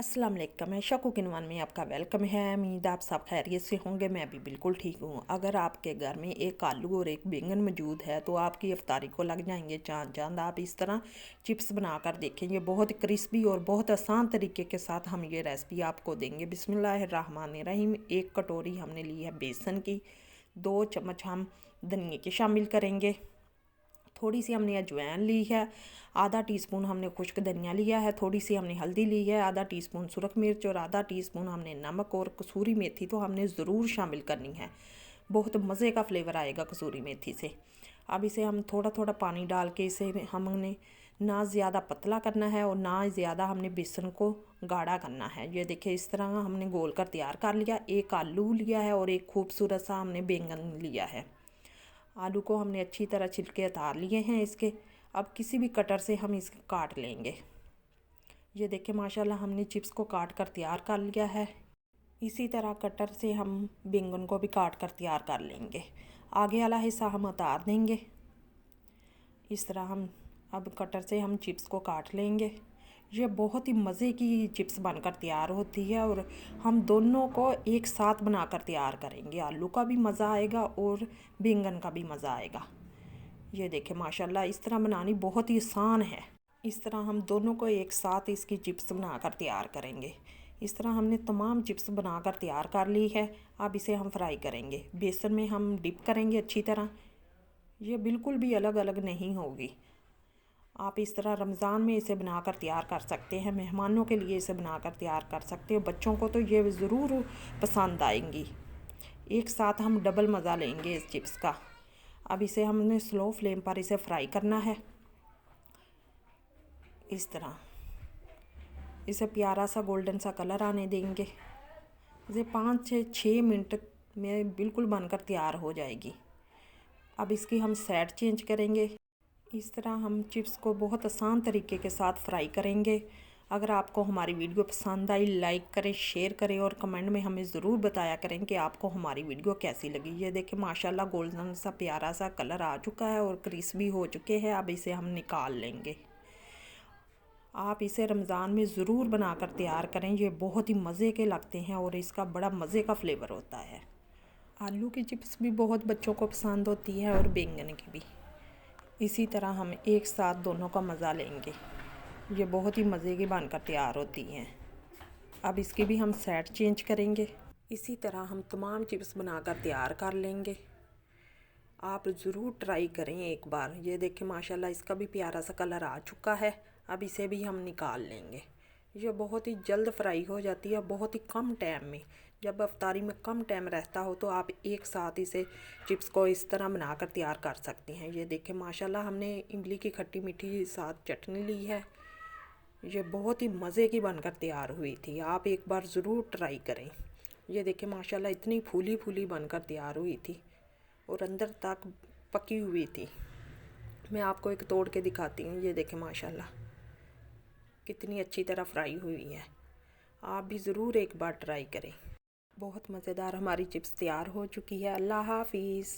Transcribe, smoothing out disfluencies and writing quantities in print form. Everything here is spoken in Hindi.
अस्सलाम वालेकुम, है शको किनवान में आपका वेलकम है। उम्मीद आप सब खैरियत से होंगे। मैं भी बिल्कुल ठीक हूँ। अगर आपके घर में एक आलू और एक बैंगन मौजूद है तो आपकी इफ्तारी को लग जाएंगे चांद चांद। आप इस तरह चिप्स बनाकर देखेंगे, बहुत क्रिस्पी और बहुत आसान तरीके के साथ हम ये रेसिपी आपको देंगे। बिस्मिल्लाहिर्रहमानिर्रहीम। 1 कटोरी हमने ली है बेसन की, 2 चम्मच हम धनिए के शामिल करेंगे, थोड़ी सी हमने अजवाइन ली है, आधा टीस्पून हमने खुश्क धनिया लिया है, थोड़ी सी हमने हल्दी ली है, आधा टीस्पून सुरख मिर्च और आधा टीस्पून हमने नमक, और कसूरी मेथी तो हमने ज़रूर शामिल करनी है। बहुत मज़े का फ्लेवर आएगा कसूरी मेथी से। अब इसे हम थोड़ा थोड़ा पानी डाल के इसे हमने ना ज़्यादा पतला करना है और ना ज़्यादा हमने बेसन को गाढ़ा करना है। ये देखिए इस तरह हमने गोल कर तैयार कर लिया। एक आलू लिया है और एक खूबसूरत सा हमने बैंगन लिया है। आलू को हमने अच्छी तरह छिलके उतार लिए हैं इसके। अब किसी भी कटर से हम इसको काट लेंगे। ये देखिए माशाल्लाह हमने चिप्स को काट कर तैयार कर लिया है। इसी तरह कटर से हम बैंगन को भी काट कर तैयार कर लेंगे। आगे वाला हिस्सा हम उतार देंगे। इस तरह हम अब कटर से हम चिप्स को काट लेंगे। ये बहुत ही मज़े की चिप्स बनकर तैयार होती है और हम दोनों को एक साथ बनाकर तैयार करेंगे। आलू का भी मज़ा आएगा और बैंगन का भी मज़ा आएगा। ये देखें माशाल्लाह इस तरह बनानी बहुत ही आसान है। इस तरह हम दोनों को एक साथ इसकी चिप्स बनाकर तैयार करेंगे। इस तरह हमने तमाम चिप्स बनाकर तैयार कर ली है। अब इसे हम फ्राई करेंगे, बेसन में हम डिप करेंगे अच्छी तरह। ये बिल्कुल भी अलग अलग नहीं होगी। आप इस तरह रमज़ान में इसे बनाकर तैयार कर सकते हैं, मेहमानों के लिए इसे बनाकर तैयार कर सकते हो। बच्चों को तो ये ज़रूर पसंद आएंगी। एक साथ हम डबल मज़ा लेंगे इस चिप्स का। अब इसे हमने स्लो फ्लेम पर इसे फ्राई करना है। इस तरह इसे प्यारा सा गोल्डन सा कलर आने देंगे। इसे 5 से 6 मिनट में बिल्कुल बनकर तैयार हो जाएगी। अब इसकी हम साइड चेंज करेंगे। इस तरह हम चिप्स को बहुत आसान तरीके के साथ फ्राई करेंगे। अगर आपको हमारी वीडियो पसंद आई, लाइक करें, शेयर करें और कमेंट में हमें ज़रूर बताया करें कि आपको हमारी वीडियो कैसी लगी। ये देखें माशाल्लाह गोल्डन सा प्यारा सा कलर आ चुका है और क्रिस्पी हो चुके हैं। अब इसे हम निकाल लेंगे। आप इसे रमज़ान में ज़रूर बनाकर तैयार करें। ये बहुत ही मज़े के लगते हैं और इसका बड़ा मज़े का फ्लेवर होता है। आलू की चिप्स भी बहुत बच्चों को पसंद होती है और बैंगन की भी। इसी तरह हम एक साथ दोनों का मज़ा लेंगे। ये बहुत ही मज़े की बनकर तैयार होती हैं। अब इसकी भी हम साइड चेंज करेंगे। इसी तरह हम तमाम चिप्स बनाकर तैयार कर लेंगे। आप ज़रूर ट्राई करें एक बार। ये देखें माशाल्लाह इसका भी प्यारा सा कलर आ चुका है। अब इसे भी हम निकाल लेंगे। ये बहुत ही जल्द फ्राई हो जाती है, बहुत ही कम टाइम में। जब अफ्तारी में कम टाइम रहता हो तो आप एक साथ इसे चिप्स को इस तरह बनाकर तैयार कर सकती हैं। ये देखें माशाल्लाह हमने इमली की खट्टी मीठी साथ चटनी ली है। ये बहुत ही मज़े की बनकर तैयार हुई थी। आप एक बार ज़रूर ट्राई करें। ये देखें माशाल्लाह इतनी फूली फूली बनकर तैयार हुई थी और अंदर तक पकी हुई थी। मैं आपको एक तोड़ के दिखाती हूँ। ये देखें माशाल्लाह कितनी अच्छी तरह फ्राई हुई है। आप भी ज़रूर एक बार ट्राई करें। बहुत मज़ेदार हमारी चिप्स तैयार हो चुकी है। अल्लाह हाफिज़।